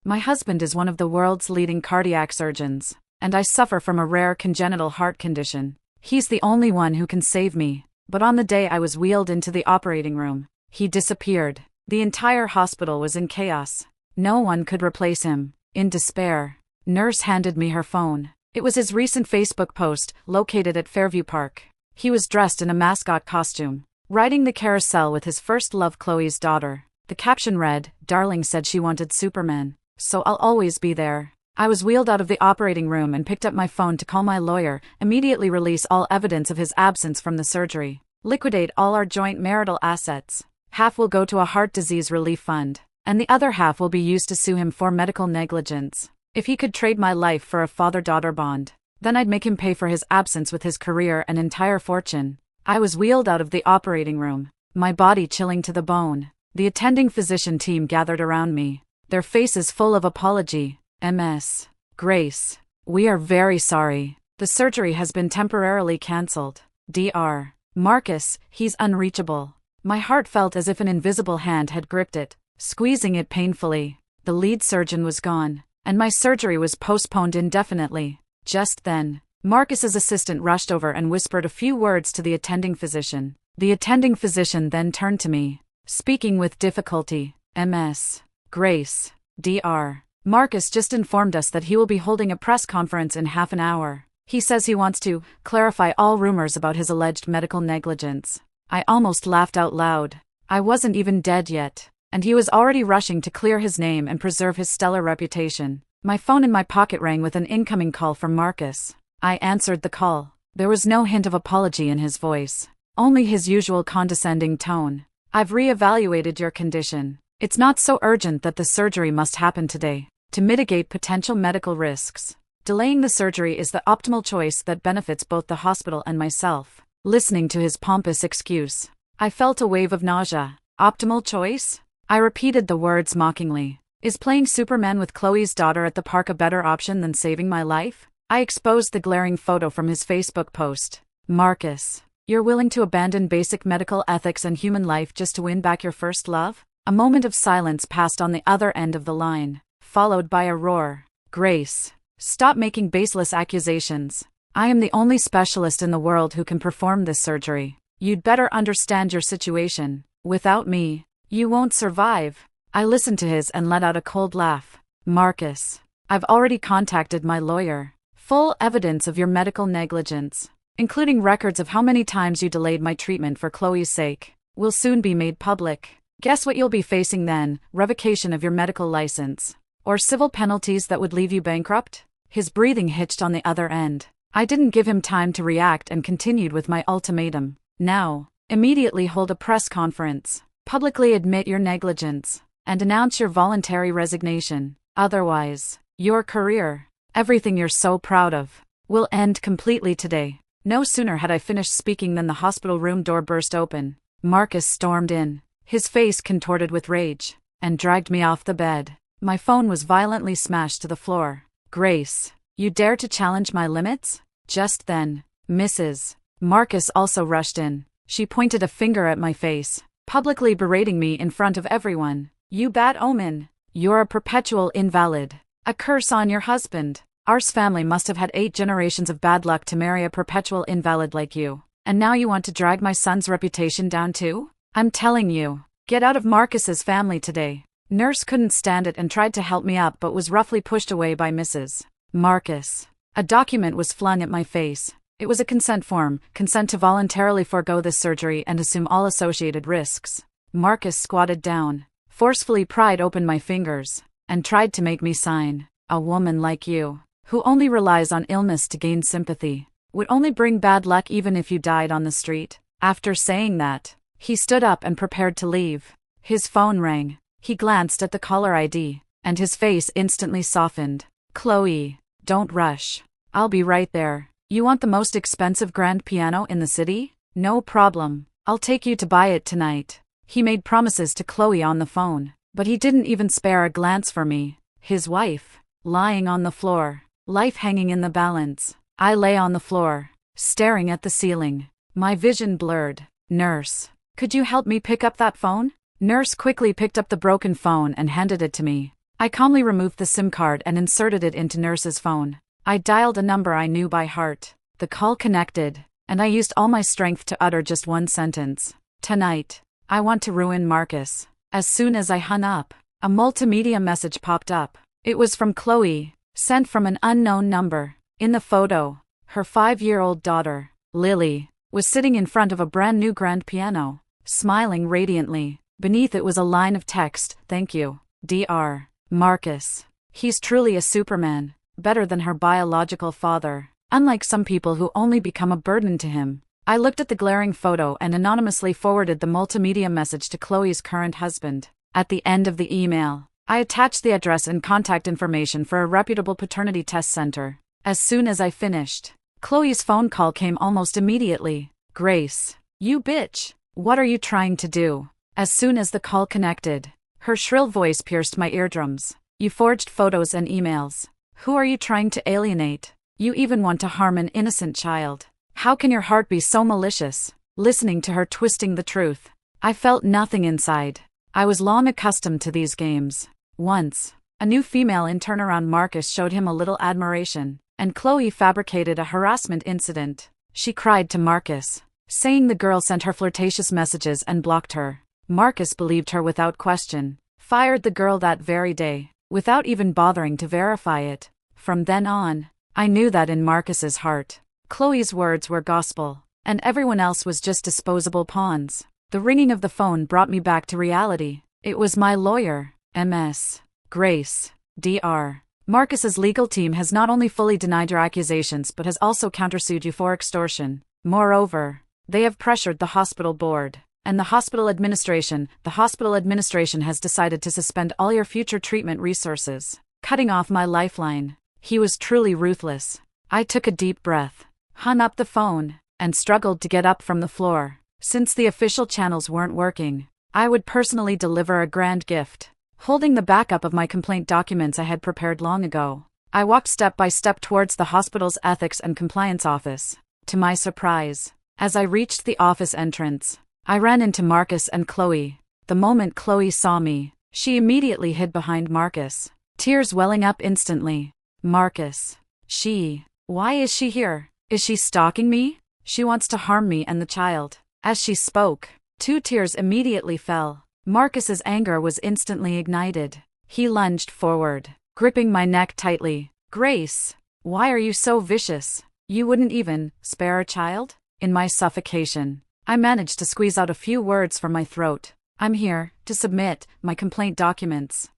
My husband is one of the world's leading cardiac surgeons, and I suffer from a rare congenital heart condition. He's the only one who can save me, but on the day I was wheeled into the operating room, he disappeared. The entire hospital was in chaos. No one could replace him. In despair, nurse handed me her phone. It was his recent Facebook post, located at Fairview Park. He was dressed in a mascot costume, riding the carousel with his first love, Chloe's daughter. The caption read, "Darling said she wanted Superman, so I'll always be there." I was wheeled out of the operating room and picked up my phone to call my lawyer, immediately release all evidence of his absence from the surgery, liquidate all our joint marital assets. Half will go to a heart disease relief fund, and the other half will be used to sue him for medical negligence. If he could trade my life for a father-daughter bond, then I'd make him pay for his absence with his career and entire fortune. I was wheeled out of the operating room, my body chilling to the bone. The attending physician team gathered around me, their faces full of apology. "Ms. Grace, we are very sorry. The surgery has been temporarily cancelled. Dr. Marcus, he's unreachable." My heart felt as if an invisible hand had gripped it, squeezing it painfully. The lead surgeon was gone, and my surgery was postponed indefinitely. Just then, Marcus's assistant rushed over and whispered a few words to the attending physician. The attending physician then turned to me, speaking with difficulty. "Ms. Grace, Dr. Marcus just informed us that he will be holding a press conference in half an hour. He says he wants to clarify all rumors about his alleged medical negligence." I almost laughed out loud. I wasn't even dead yet, and he was already rushing to clear his name and preserve his stellar reputation. My phone in my pocket rang with an incoming call from Marcus. I answered the call. There was no hint of apology in his voice, only his usual condescending tone. "I've re-evaluated your condition. It's not so urgent that the surgery must happen today. To mitigate potential medical risks, delaying the surgery is the optimal choice that benefits both the hospital and myself." Listening to his pompous excuse, I felt a wave of nausea. "Optimal choice?" I repeated the words mockingly. "Is playing Superman with Chloe's daughter at the park a better option than saving my life?" I exposed the glaring photo from his Facebook post. "Marcus, you're willing to abandon basic medical ethics and human life just to win back your first love?" A moment of silence passed on the other end of the line, followed by a roar. "Grace, stop making baseless accusations. I am the only specialist in the world who can perform this surgery. You'd better understand your situation. Without me, you won't survive." I listened to his and let out a cold laugh. "Marcus, I've already contacted my lawyer. Full evidence of your medical negligence, including records of how many times you delayed my treatment for Chloe's sake, will soon be made public. Guess what you'll be facing then? Revocation of your medical license, or civil penalties that would leave you bankrupt?" His breathing hitched on the other end. I didn't give him time to react and continued with my ultimatum. "Now, immediately hold a press conference, publicly admit your negligence, and announce your voluntary resignation. Otherwise, your career, everything you're so proud of, will end completely today." No sooner had I finished speaking than the hospital room door burst open. Marcus stormed in, his face contorted with rage, and dragged me off the bed. My phone was violently smashed to the floor. "Grace, you dare to challenge my limits?" Just then, Mrs. Marcus also rushed in. She pointed a finger at my face, publicly berating me in front of everyone. "You bad omen. You're a perpetual invalid. A curse on your husband. Our family must have had 8 generations of bad luck to marry a perpetual invalid like you. And now you want to drag my son's reputation down too? I'm telling you, get out of Marcus's family today." Nurse couldn't stand it and tried to help me up but was roughly pushed away by Mrs. Marcus. A document was flung at my face. It was a consent form, consent to voluntarily forego this surgery and assume all associated risks. Marcus squatted down, forcefully pried open my fingers, and tried to make me sign. "A woman like you, who only relies on illness to gain sympathy, would only bring bad luck even if you died on the street." After saying that, he stood up and prepared to leave. His phone rang. He glanced at the caller ID, and his face instantly softened. "Chloe, don't rush. I'll be right there. You want the most expensive grand piano in the city? No problem. I'll take you to buy it tonight." He made promises to Chloe on the phone, but he didn't even spare a glance for me. His wife, lying on the floor, life hanging in the balance. I lay on the floor, staring at the ceiling, my vision blurred. "Nurse, could you help me pick up that phone?" Nurse quickly picked up the broken phone and handed it to me. I calmly removed the SIM card and inserted it into nurse's phone. I dialed a number I knew by heart. The call connected, and I used all my strength to utter just one sentence. Tonight, I want to ruin Marcus. As soon as I hung up, a multimedia message popped up. It was from Chloe, sent from an unknown number. In the photo, her 5-year-old daughter, Lily, was sitting in front of a brand new grand piano, smiling radiantly. Beneath it was a line of text, "Thank you, Dr. Marcus. He's truly a Superman, better than her biological father, unlike some people who only become a burden to him." I looked at the glaring photo and anonymously forwarded the multimedia message to Chloe's current husband. At the end of the email, I attached the address and contact information for a reputable paternity test center. As soon as I finished, Chloe's phone call came almost immediately. "Grace, you bitch, what are you trying to do?" As soon as the call connected, her shrill voice pierced my eardrums. "You forged photos and emails. Who are you trying to alienate? You even want to harm an innocent child. How can your heart be so malicious?" Listening to her twisting the truth, I felt nothing inside. I was long accustomed to these games. Once, a new female intern around Marcus showed him a little admiration, and Chloe fabricated a harassment incident. She cried to Marcus, saying the girl sent her flirtatious messages and blocked her. Marcus believed her without question, fired the girl that very day, without even bothering to verify it. From then on, I knew that in Marcus's heart, Chloe's words were gospel, and everyone else was just disposable pawns. The ringing of the phone brought me back to reality. It was my lawyer, Ms. Grace, Dr. Marcus's legal team has not only fully denied your accusations but has also countersued you for extortion. Moreover, they have pressured the hospital board and the hospital administration. The hospital administration has decided to suspend all your future treatment resources, cutting off my lifeline. He was truly ruthless. I took a deep breath, hung up the phone, and struggled to get up from the floor. Since the official channels weren't working, I would personally deliver a grand gift, holding the backup of my complaint documents I had prepared long ago. I walked step by step towards the hospital's ethics and compliance office. To my surprise, as I reached the office entrance, I ran into Marcus and Chloe. The moment Chloe saw me, she immediately hid behind Marcus, tears welling up instantly. "Marcus, why is she here? Is she stalking me? She wants to harm me and the child." As she spoke, 2 tears immediately fell. Marcus's anger was instantly ignited. He lunged forward, gripping my neck tightly. "Grace, why are you so vicious? You wouldn't even spare a child?" In my suffocation, I managed to squeeze out a few words from my throat. "I'm here to submit my complaint documents."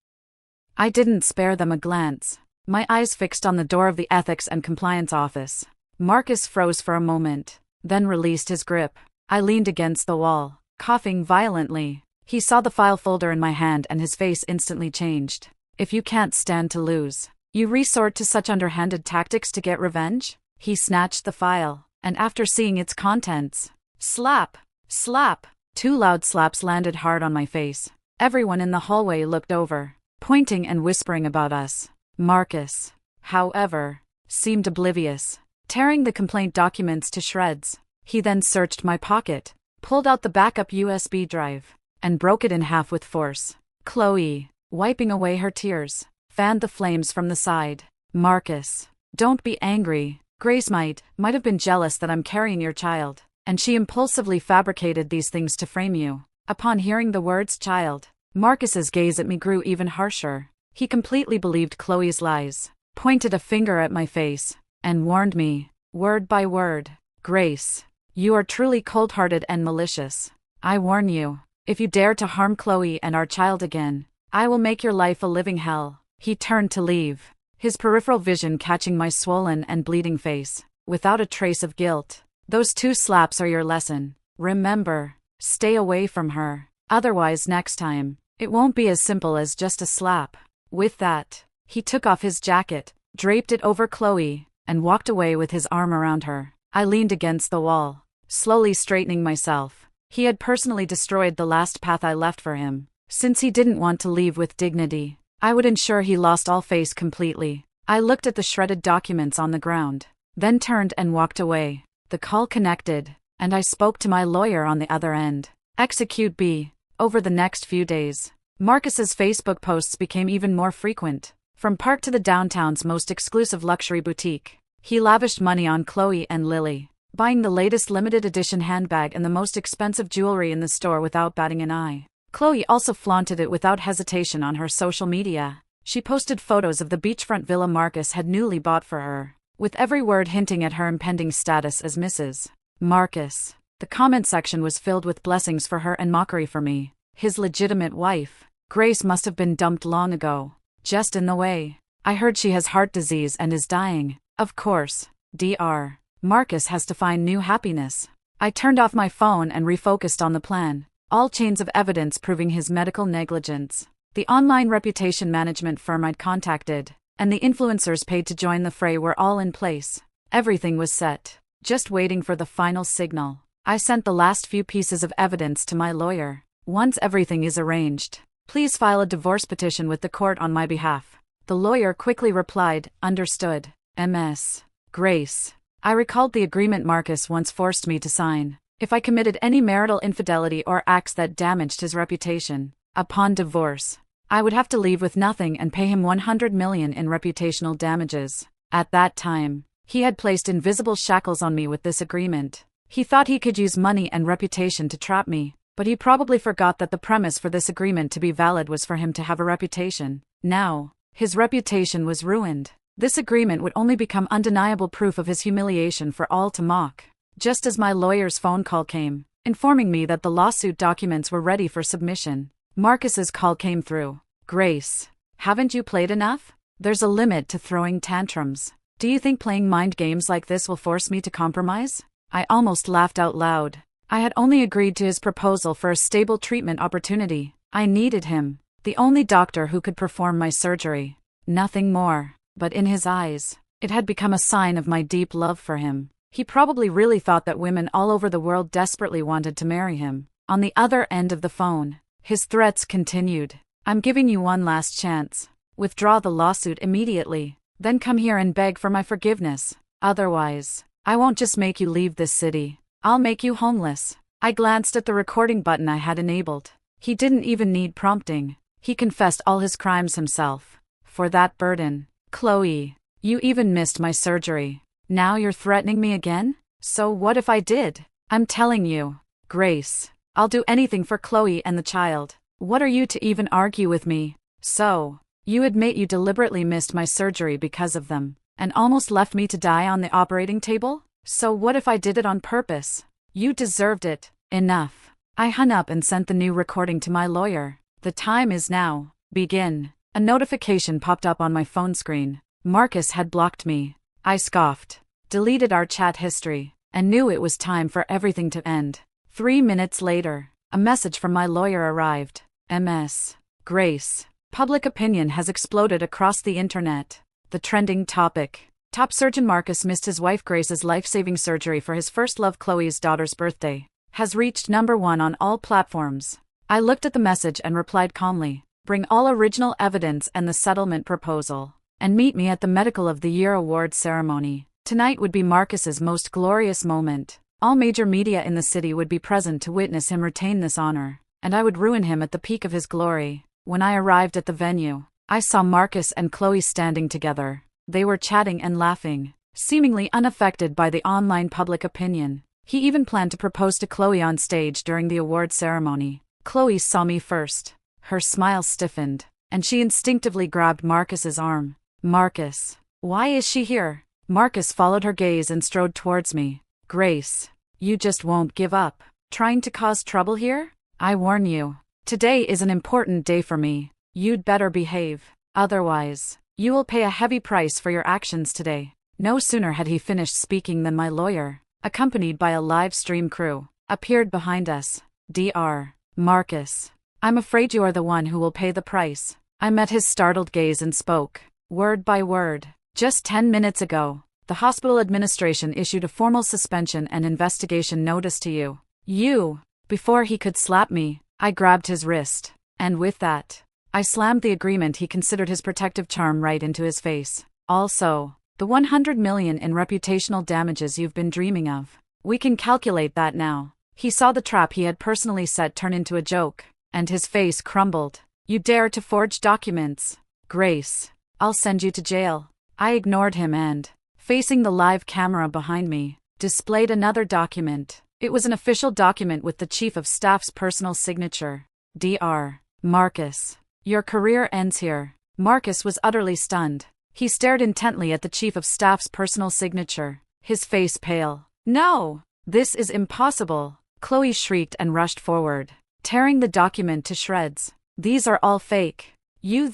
I didn't spare them a glance, my eyes fixed on the door of the ethics and compliance office. Marcus froze for a moment, then released his grip. I leaned against the wall, coughing violently. He saw the file folder in my hand and his face instantly changed. "If you can't stand to lose, you resort to such underhanded tactics to get revenge?" He snatched the file, and after seeing its contents, slap, slap, 2 loud slaps landed hard on my face. Everyone in the hallway looked over, pointing and whispering about us. Marcus, however, seemed oblivious, tearing the complaint documents to shreds. He then searched my pocket, pulled out the backup USB drive, and broke it in half with force. Chloe, wiping away her tears, fanned the flames from the side. "Marcus, don't be angry. Grace might have been jealous that I'm carrying your child, and she impulsively fabricated these things to frame you." Upon hearing the words child, Marcus's gaze at me grew even harsher. He completely believed Chloe's lies, pointed a finger at my face, and warned me, word by word, "Grace, you are truly cold-hearted and malicious. I warn you, if you dare to harm Chloe and our child again, I will make your life a living hell." He turned to leave, his peripheral vision catching my swollen and bleeding face. Without a trace of guilt, "Those 2 slaps are your lesson. Remember, stay away from her. Otherwise next time, it won't be as simple as just a slap." With that, he took off his jacket, draped it over Chloe, and walked away with his arm around her. I leaned against the wall, slowly straightening myself. He had personally destroyed the last path I left for him. Since he didn't want to leave with dignity, I would ensure he lost all face completely. I looked at the shredded documents on the ground, then turned and walked away. The call connected, and I spoke to my lawyer on the other end. Execute B. Over the next few days, Marcus's Facebook posts became even more frequent. From park to the downtown's most exclusive luxury boutique, he lavished money on Chloe and Lily, buying the latest limited edition handbag and the most expensive jewelry in the store without batting an eye. Chloe also flaunted it without hesitation on her social media. She posted photos of the beachfront villa Marcus had newly bought for her, with every word hinting at her impending status as Mrs. Marcus. The comment section was filled with blessings for her and mockery for me, his legitimate wife. Grace must have been dumped long ago. Just in the way. I heard she has heart disease and is dying. Of course. Dr. Marcus has to find new happiness. I turned off my phone and refocused on the plan. All chains of evidence proving his medical negligence. The online reputation management firm I'd contacted, and the influencers paid to join the fray were all in place. Everything was set. Just waiting for the final signal. I sent the last few pieces of evidence to my lawyer. Once everything is arranged, please file a divorce petition with the court on my behalf. The lawyer quickly replied, understood. Ms. Grace. I recalled the agreement Marcus once forced me to sign. If I committed any marital infidelity or acts that damaged his reputation, upon divorce, I would have to leave with nothing and pay him $100 million in reputational damages. At that time, he had placed invisible shackles on me with this agreement. He thought he could use money and reputation to trap me, but he probably forgot that the premise for this agreement to be valid was for him to have a reputation. Now, his reputation was ruined. This agreement would only become undeniable proof of his humiliation for all to mock. Just as my lawyer's phone call came, informing me that the lawsuit documents were ready for submission, Marcus's call came through. Grace, haven't you played enough? There's a limit to throwing tantrums. Do you think playing mind games like this will force me to compromise? I almost laughed out loud. I had only agreed to his proposal for a stable treatment opportunity. I needed him, the only doctor who could perform my surgery. Nothing more. But in his eyes, it had become a sign of my deep love for him. He probably really thought that women all over the world desperately wanted to marry him. On the other end of the phone, his threats continued. I'm giving you one last chance. Withdraw the lawsuit immediately. Then come here and beg for my forgiveness. Otherwise, I won't just make you leave this city. I'll make you homeless. I glanced at the recording button I had enabled. He didn't even need prompting. He confessed all his crimes himself. For that burden, Chloe, you even missed my surgery. Now you're threatening me again? So what if I did? I'm telling you, Grace, I'll do anything for Chloe and the child. What are you to even argue with me? So, you admit you deliberately missed my surgery because of them, and almost left me to die on the operating table? So what if I did it on purpose? You deserved it. Enough. I hung up and sent the new recording to my lawyer. The time is now. Begin. A notification popped up on my phone screen. Marcus had blocked me. I scoffed, deleted our chat history, and knew it was time for everything to end. 3 minutes later, a message from my lawyer arrived. Ms. Grace. Public opinion has exploded across the internet. The trending topic. Top surgeon Marcus missed his wife Grace's life-saving surgery for his first love Chloe's daughter's birthday. Has reached #1 on all platforms. I looked at the message and replied calmly. Bring all original evidence and the settlement proposal, and meet me at the Medical of the Year award ceremony. Tonight would be Marcus's most glorious moment. All major media in the city would be present to witness him retain this honor, and I would ruin him at the peak of his glory. When I arrived at the venue, I saw Marcus and Chloe standing together. They were chatting and laughing, seemingly unaffected by the online public opinion. He even planned to propose to Chloe on stage during the award ceremony. Chloe saw me first. Her smile stiffened, and she instinctively grabbed Marcus's arm. Marcus, why is she here? Marcus followed her gaze and strode towards me. Grace, you just won't give up. Trying to cause trouble here? I warn you. Today is an important day for me. You'd better behave. Otherwise, you will pay a heavy price for your actions today. No sooner had he finished speaking than my lawyer, accompanied by a live stream crew, appeared behind us. Dr. Marcus, I'm afraid you are the one who will pay the price. I met his startled gaze and spoke, word by word. Just 10 minutes ago, the hospital administration issued a formal suspension and investigation notice to you. Before he could slap me, I grabbed his wrist, and with that, I slammed the agreement he considered his protective charm right into his face. Also, the $100 million in reputational damages you've been dreaming of. We can calculate that now. He saw the trap he had personally set turn into a joke, and his face crumbled. You dare to forge documents? Grace, I'll send you to jail. I ignored him and, facing the live camera behind me, displayed another document. It was an official document with the Chief of Staff's personal signature. Dr. Marcus, your career ends here. Marcus was utterly stunned. He stared intently at the Chief of Staff's personal signature, his face pale. No! This is impossible! Chloe shrieked and rushed forward, tearing the document to shreds. These are all fake. You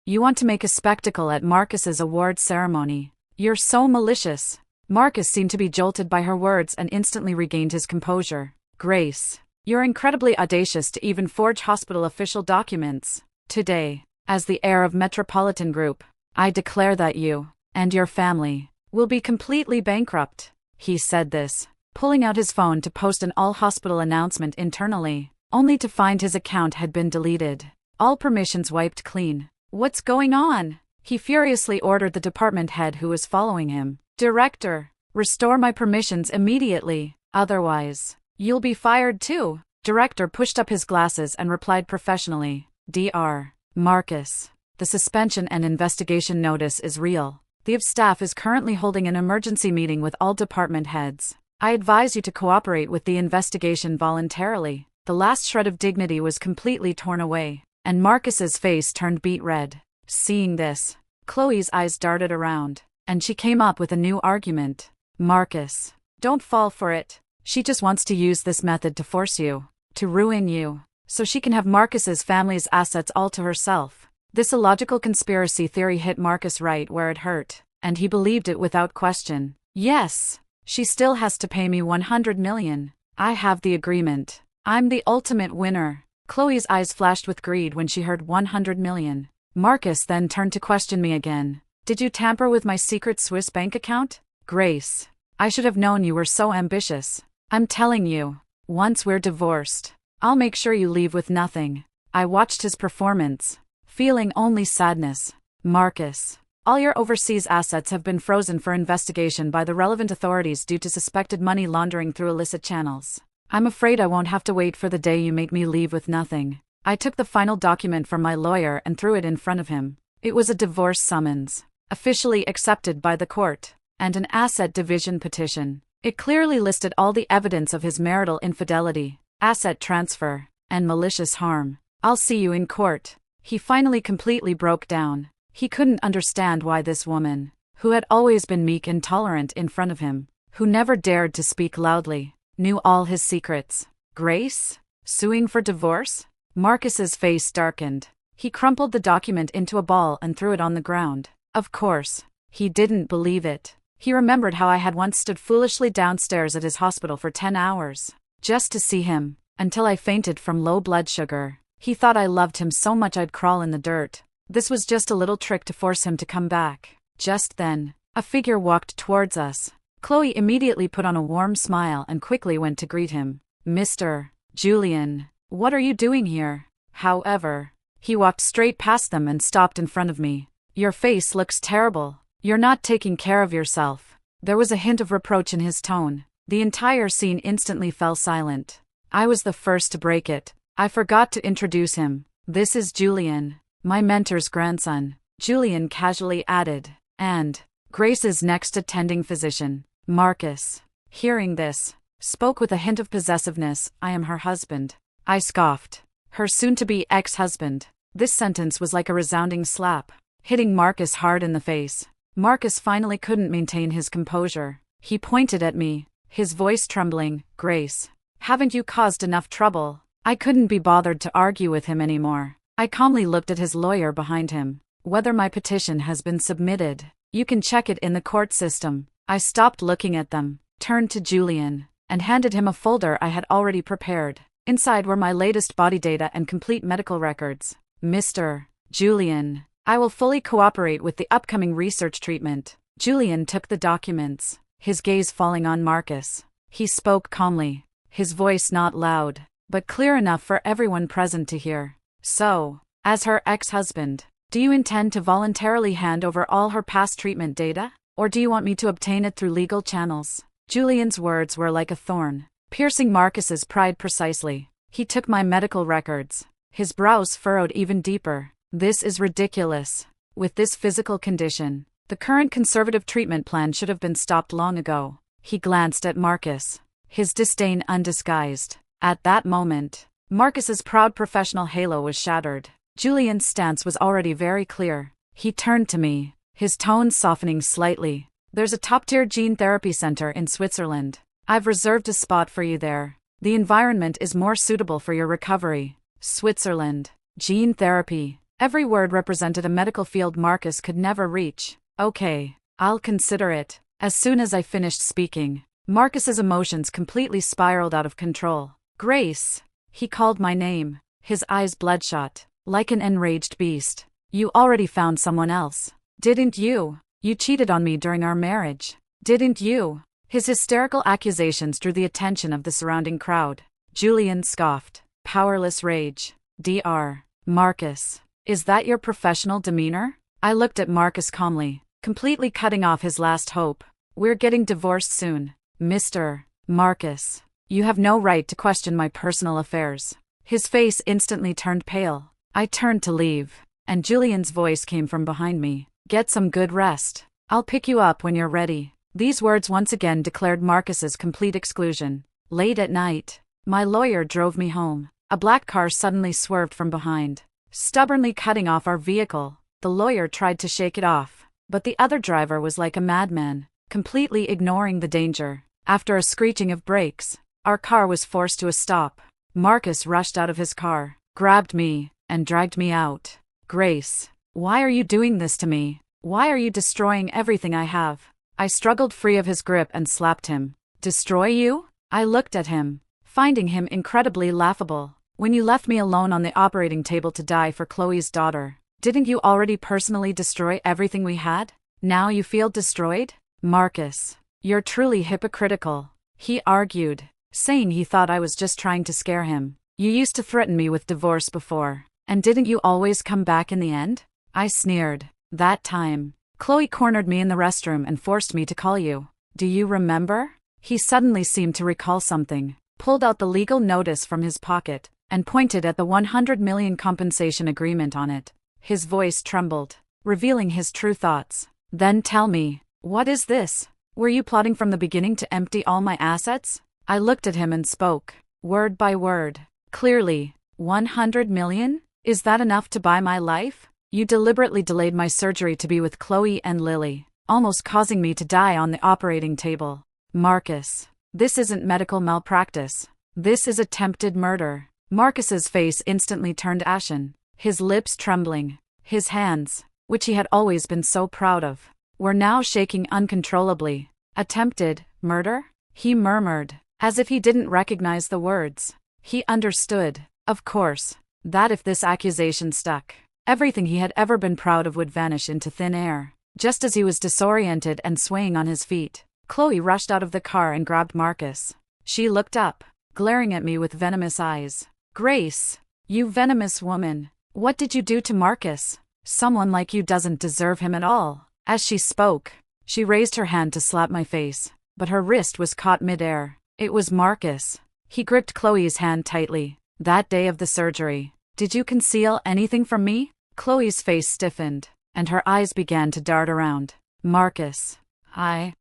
want to make a spectacle at Marcus's award ceremony. You're so malicious. Marcus seemed to be jolted by her words and instantly regained his composure. Grace, you're incredibly audacious to even forge hospital official documents. Today, as the heir of Metropolitan Group, I declare that you, and your family, will be completely bankrupt. He said this, pulling out his phone to post an all-hospital announcement internally, only to find his account had been deleted. All permissions wiped clean. What's going on? He furiously ordered the department head who was following him. Director, restore my permissions immediately, otherwise, you'll be fired too. Director pushed up his glasses and replied professionally. Dr. Marcus, the suspension and investigation notice is real. The staff is currently holding an emergency meeting with all department heads. I advise you to cooperate with the investigation voluntarily. The last shred of dignity was completely torn away, and Marcus's face turned beet red. Seeing this, Chloe's eyes darted around, and she came up with a new argument. Marcus, don't fall for it. She just wants to use this method to force you, to ruin you, so she can have Marcus's family's assets all to herself. This illogical conspiracy theory hit Marcus right where it hurt, and he believed it without question. Yes, she still has to pay me $100 million. I have the agreement. I'm the ultimate winner. Chloe's eyes flashed with greed when she heard $100 million. Marcus then turned to question me again. Did you tamper with my secret Swiss bank account? Grace, I should have known you were so ambitious. I'm telling you, once we're divorced, I'll make sure you leave with nothing. I watched his performance, feeling only sadness. Marcus, all your overseas assets have been frozen for investigation by the relevant authorities due to suspected money laundering through illicit channels. I'm afraid I won't have to wait for the day you make me leave with nothing. I took the final document from my lawyer and threw it in front of him. It was a divorce summons, officially accepted by the court, and an asset division petition. It clearly listed all the evidence of his marital infidelity, asset transfer, and malicious harm. I'll see you in court. He finally completely broke down. He couldn't understand why this woman, who had always been meek and tolerant in front of him, who never dared to speak loudly, knew all his secrets. Grace? Suing for divorce? Marcus's face darkened. He crumpled the document into a ball and threw it on the ground. Of course, he didn't believe it. He remembered how I had once stood foolishly downstairs at his hospital for 10 hours, just to see him, until I fainted from low blood sugar. He thought I loved him so much I'd crawl in the dirt. This was just a little trick to force him to come back. Just then, a figure walked towards us. Chloe immediately put on a warm smile and quickly went to greet him. Mr. Julian, what are you doing here? However, he walked straight past them and stopped in front of me. Your face looks terrible. You're not taking care of yourself. There was a hint of reproach in his tone. The entire scene instantly fell silent. I was the first to break it. I forgot to introduce him. This is Julian, my mentor's grandson, Julian casually added, and Grace's next attending physician. Marcus, hearing this, spoke with a hint of possessiveness. I am her husband. I scoffed. Her soon-to-be ex-husband. This sentence was like a resounding slap, hitting Marcus hard in the face. Marcus finally couldn't maintain his composure. He pointed at me, his voice trembling. Grace, haven't you caused enough trouble? I couldn't be bothered to argue with him anymore. I calmly looked at his lawyer behind him. Whether my petition has been submitted, you can check it in the court system. I stopped looking at them, turned to Julian, and handed him a folder I had already prepared. Inside were my latest body data and complete medical records. Mr. Julian, I will fully cooperate with the upcoming research treatment. Julian took the documents, his gaze falling on Marcus. He spoke calmly, his voice not loud, but clear enough for everyone present to hear. So, as her ex-husband, do you intend to voluntarily hand over all her past treatment data? Or do you want me to obtain it through legal channels? Julian's words were like a thorn, piercing Marcus's pride precisely. He took my medical records, His brows furrowed even deeper. This is ridiculous. With this physical condition, the current conservative treatment plan should have been stopped long ago. He glanced at Marcus, his disdain undisguised. At that moment, Marcus's proud professional halo was shattered. Julian's stance was already very clear. He turned to me, his tone softening slightly. There's a top-tier gene therapy center in Switzerland. I've reserved a spot for you there. The environment is more suitable for your recovery. Switzerland. Gene therapy. Every word represented a medical field Marcus could never reach. Okay, I'll consider it. As soon as I finished speaking, Marcus's emotions completely spiraled out of control. Grace. He called my name, his eyes bloodshot, like an enraged beast. You already found someone else, didn't you? You cheated on me during our marriage, didn't you? His hysterical accusations drew the attention of the surrounding crowd. Julian scoffed. Powerless rage. Dr. Marcus, is that your professional demeanor? I looked at Marcus calmly, completely cutting off his last hope. We're getting divorced soon. Mr. Marcus, you have no right to question my personal affairs. His face instantly turned pale. I turned to leave, and Julian's voice came from behind me. Get some good rest. I'll pick you up when you're ready. These words once again declared Marcus's complete exclusion. Late at night, my lawyer drove me home. A black car suddenly swerved from behind, stubbornly cutting off our vehicle. The lawyer tried to shake it off, but the other driver was like a madman, completely ignoring the danger. After a screeching of brakes, our car was forced to a stop. Marcus rushed out of his car, grabbed me, and dragged me out. Grace, why are you doing this to me? Why are you destroying everything I have? I struggled free of his grip and slapped him. Destroy you? I looked at him, finding him incredibly laughable. When you left me alone on the operating table to die for Chloe's daughter, didn't you already personally destroy everything we had? Now you feel destroyed? Marcus, you're truly hypocritical, he argued, saying he thought I was just trying to scare him. You used to threaten me with divorce before, and didn't you always come back in the end? I sneered. That time, Chloe cornered me in the restroom and forced me to call you. Do you remember? He suddenly seemed to recall something, pulled out the legal notice from his pocket, and pointed at the 100 million compensation agreement on it. His voice trembled, revealing his true thoughts. Then tell me, what is this? Were you plotting from the beginning to empty all my assets? I looked at him and spoke, word by word. Clearly, 100 million? Is that enough to buy my life? You deliberately delayed my surgery to be with Chloe and Lily, almost causing me to die on the operating table. Marcus, this isn't medical malpractice. This is attempted murder. Marcus's face instantly turned ashen, his lips trembling. His hands, which he had always been so proud of, were now shaking uncontrollably. Attempted murder? He murmured, as if he didn't recognize the words. He understood, of course, that if this accusation stuck, everything he had ever been proud of would vanish into thin air. Just as he was disoriented and swaying on his feet, Chloe rushed out of the car and grabbed Marcus. She looked up, glaring at me with venomous eyes. Grace, you venomous woman, what did you do to Marcus? Someone like you doesn't deserve him at all. As she spoke, she raised her hand to slap my face, but her wrist was caught midair. It was Marcus. He gripped Chloe's hand tightly. That day of the surgery, did you conceal anything from me? Chloe's face stiffened, and her eyes began to dart around. Marcus, I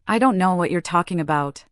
don't know what you're talking about.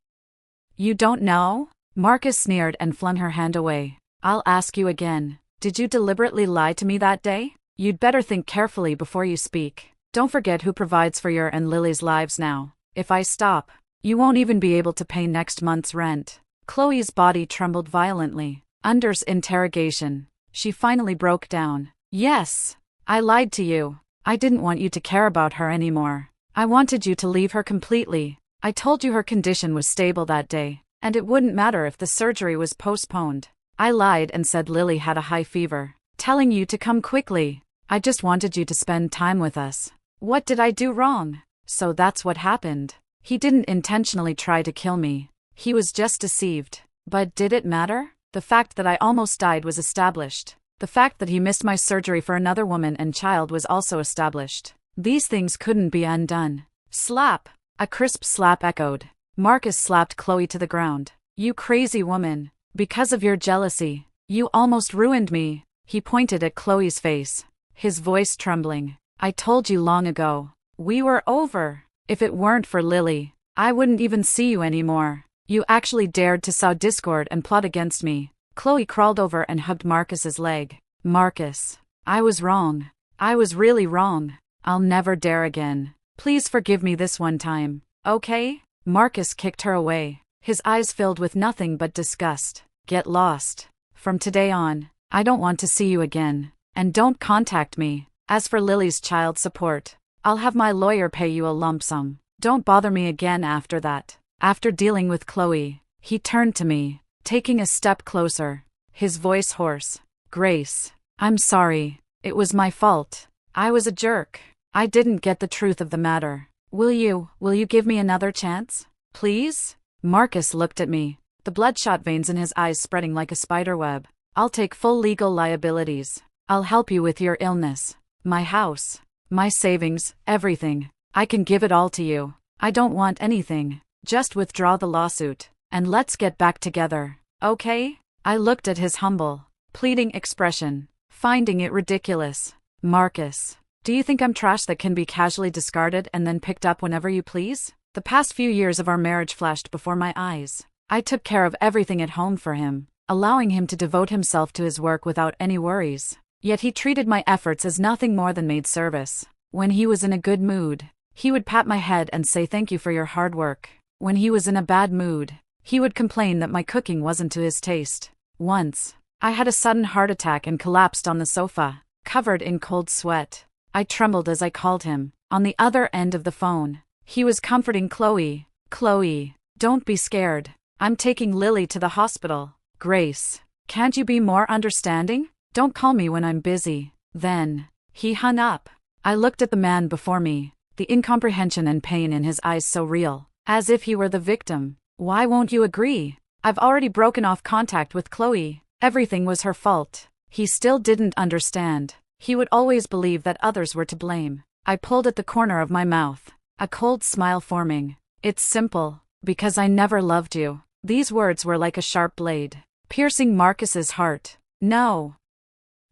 You don't know? Marcus sneered and flung her hand away. I'll ask you again. Did you deliberately lie to me that day? You'd better think carefully before you speak. Don't forget who provides for your and Lily's lives now. If I stop, you won't even be able to pay next month's rent. Chloe's body trembled violently. Under interrogation, she finally broke down. Yes, I lied to you. I didn't want you to care about her anymore. I wanted you to leave her completely. I told you her condition was stable that day, and it wouldn't matter if the surgery was postponed. I lied and said Lily had a high fever, telling you to come quickly. I just wanted you to spend time with us. What did I do wrong? So that's what happened. He didn't intentionally try to kill me. He was just deceived. But did it matter? The fact that I almost died was established. The fact that he missed my surgery for another woman and child was also established. These things couldn't be undone. Slap! A crisp slap echoed. Marcus slapped Chloe to the ground. You crazy woman. Because of your jealousy, You almost ruined me. He pointed at Chloe's face, his voice trembling. I told you long ago. We were over. If it weren't for Lily, I wouldn't even see you anymore. You actually dared to sow discord and plot against me. Chloe crawled over and hugged Marcus's leg. Marcus, I was wrong. I was really wrong. I'll never dare again. Please forgive me this one time, okay? Marcus kicked her away, his eyes filled with nothing but disgust. Get lost. From today on, I don't want to see you again. And don't contact me. As for Lily's child support, I'll have my lawyer pay you a lump sum. Don't bother me again after that. After dealing with Chloe, he turned to me, taking a step closer, his voice hoarse. Grace, I'm sorry. It was my fault. I was a jerk. I didn't get the truth of the matter. Will you give me another chance? Please? Marcus looked at me, the bloodshot veins in his eyes spreading like a spiderweb. I'll take full legal liabilities. I'll help you with your illness. My house. My savings, everything. I can give it all to you. I don't want anything. Just withdraw the lawsuit, and let's get back together, okay? I looked at his humble, pleading expression, finding it ridiculous. Marcus, do you think I'm trash that can be casually discarded and then picked up whenever you please? The past few years of our marriage flashed before my eyes. I took care of everything at home for him, allowing him to devote himself to his work without any worries. Yet he treated my efforts as nothing more than maid service. When he was in a good mood, he would pat my head and say thank you for your hard work. When he was in a bad mood, he would complain that my cooking wasn't to his taste. Once, I had a sudden heart attack and collapsed on the sofa, covered in cold sweat. I trembled as I called him. On the other end of the phone, he was comforting Chloe. Chloe, don't be scared. I'm taking Lily to the hospital. Grace, can't you be more understanding? Don't call me when I'm busy. Then, he hung up. I looked at the man before me, the incomprehension and pain in his eyes so real, as if he were the victim. Why won't you agree? I've already broken off contact with Chloe. Everything was her fault. He still didn't understand. He would always believe that others were to blame. I pulled at the corner of my mouth, a cold smile forming. It's simple. Because I never loved you. These words were like a sharp blade, piercing Marcus's heart. No.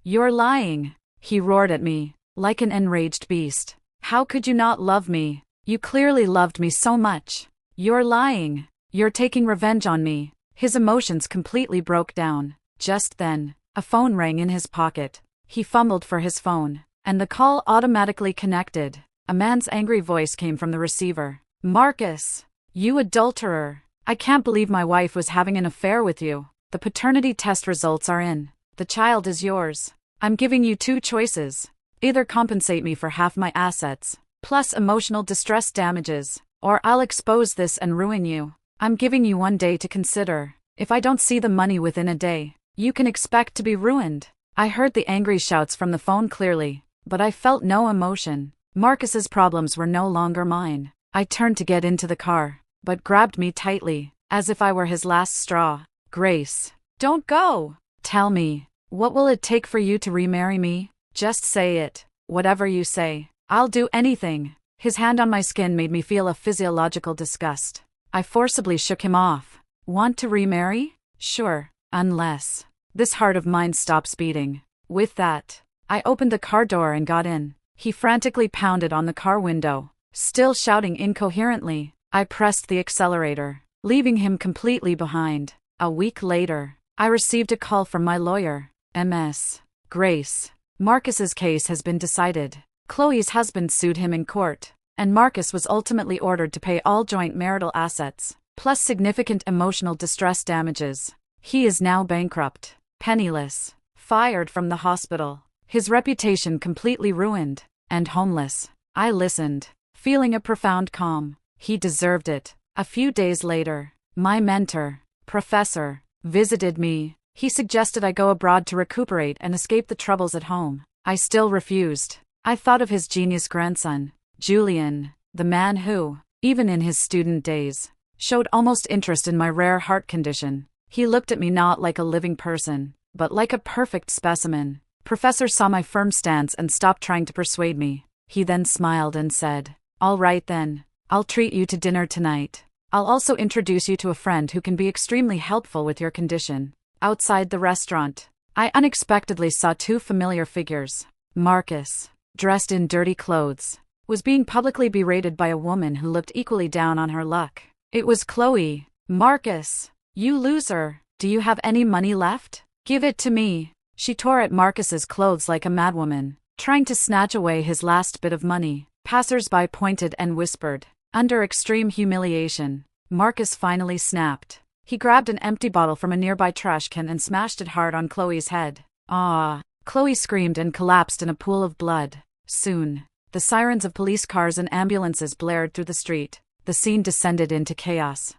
You're lying, he roared at me, like an enraged beast. How could you not love me? You clearly loved me so much. You're lying. You're taking revenge on me. His emotions completely broke down. Just then, a phone rang in his pocket. He fumbled for his phone, and the call automatically connected. A man's angry voice came from the receiver. Marcus, you adulterer. I can't believe my wife was having an affair with you. The paternity test results are in. The child is yours. I'm giving you two choices. Either compensate me for half my assets, plus emotional distress damages, or I'll expose this and ruin you. I'm giving you 1 day to consider. If I don't see the money within a day, you can expect to be ruined. I heard the angry shouts from the phone clearly, but I felt no emotion. Marcus's problems were no longer mine. I turned to get into the car, but grabbed me tightly, as if I were his last straw. Grace, don't go. Tell me, what will it take for you to remarry me? Just say it. Whatever you say, I'll do anything. His hand on my skin made me feel a physiological disgust. I forcibly shook him off. Want to remarry? Sure, unless this heart of mine stops beating. With that, I opened the car door and got in. He frantically pounded on the car window, still shouting incoherently. I pressed the accelerator, leaving him completely behind. A week later, I received a call from my lawyer. Ms. Grace, Marcus's case has been decided. Chloe's husband sued him in court, and Marcus was ultimately ordered to pay all joint marital assets, plus significant emotional distress damages. He is now bankrupt, penniless, fired from the hospital, his reputation completely ruined, and homeless. I listened, feeling a profound calm. He deserved it. A few days later, my mentor, Professor, visited me. He suggested I go abroad to recuperate and escape the troubles at home. I still refused. I thought of his genius grandson, Julian, the man who, even in his student days, showed almost interest in my rare heart condition. He looked at me not like a living person, but like a perfect specimen. Professor saw my firm stance and stopped trying to persuade me. He then smiled and said, "All right then, I'll treat you to dinner tonight. I'll also introduce you to a friend who can be extremely helpful with your condition. Outside the restaurant, I unexpectedly saw two familiar figures. Marcus, dressed in dirty clothes, was being publicly berated by a woman who looked equally down on her luck. It was Chloe. "Marcus, you loser, do you have any money left? Give it to me." She tore at Marcus's clothes like a madwoman, trying to snatch away his last bit of money. Passers-by pointed and whispered. Under extreme humiliation, Marcus finally snapped. He grabbed an empty bottle from a nearby trash can and smashed it hard on Chloe's head. "Ah!" Chloe screamed and collapsed in a pool of blood. Soon, the sirens of police cars and ambulances blared through the street. The scene descended into chaos.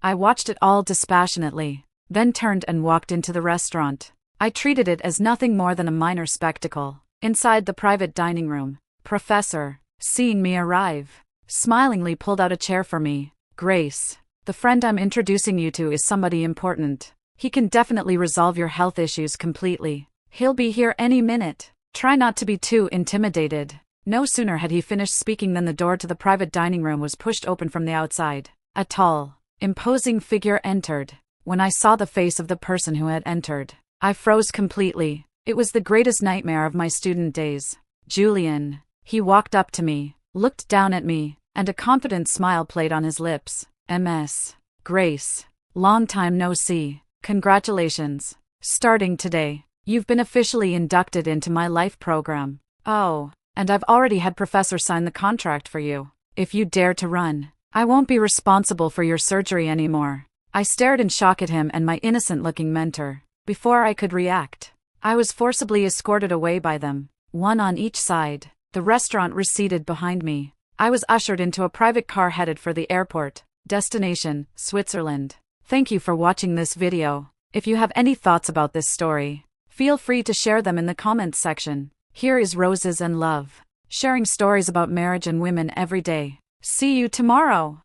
I watched it all dispassionately, then turned and walked into the restaurant. I treated it as nothing more than a minor spectacle. Inside the private dining room, Professor, seeing me arrive, smilingly pulled out a chair for me. "Grace, the friend I'm introducing you to is somebody important. He can definitely resolve your health issues completely. He'll be here any minute. Try not to be too intimidated." No sooner had he finished speaking than the door to the private dining room was pushed open from the outside. A tall, imposing figure entered. When I saw the face of the person who had entered, I froze completely. It was the greatest nightmare of my student days. "Julian." He walked up to me, looked down at me, and a confident smile played on his lips. "Ms. Grace. Long time no see. Congratulations. Starting today, you've been officially inducted into my life program. Oh, and I've already had Professor sign the contract for you. If you dare to run, I won't be responsible for your surgery anymore." I stared in shock at him and my innocent-looking mentor. Before I could react, I was forcibly escorted away by them, one on each side. The restaurant receded behind me. I was ushered into a private car headed for the airport. Destination, Switzerland. Thank you for watching this video. If you have any thoughts about this story, feel free to share them in the comments section. Here is Roses and Love, sharing stories about marriage and women every day. See you tomorrow.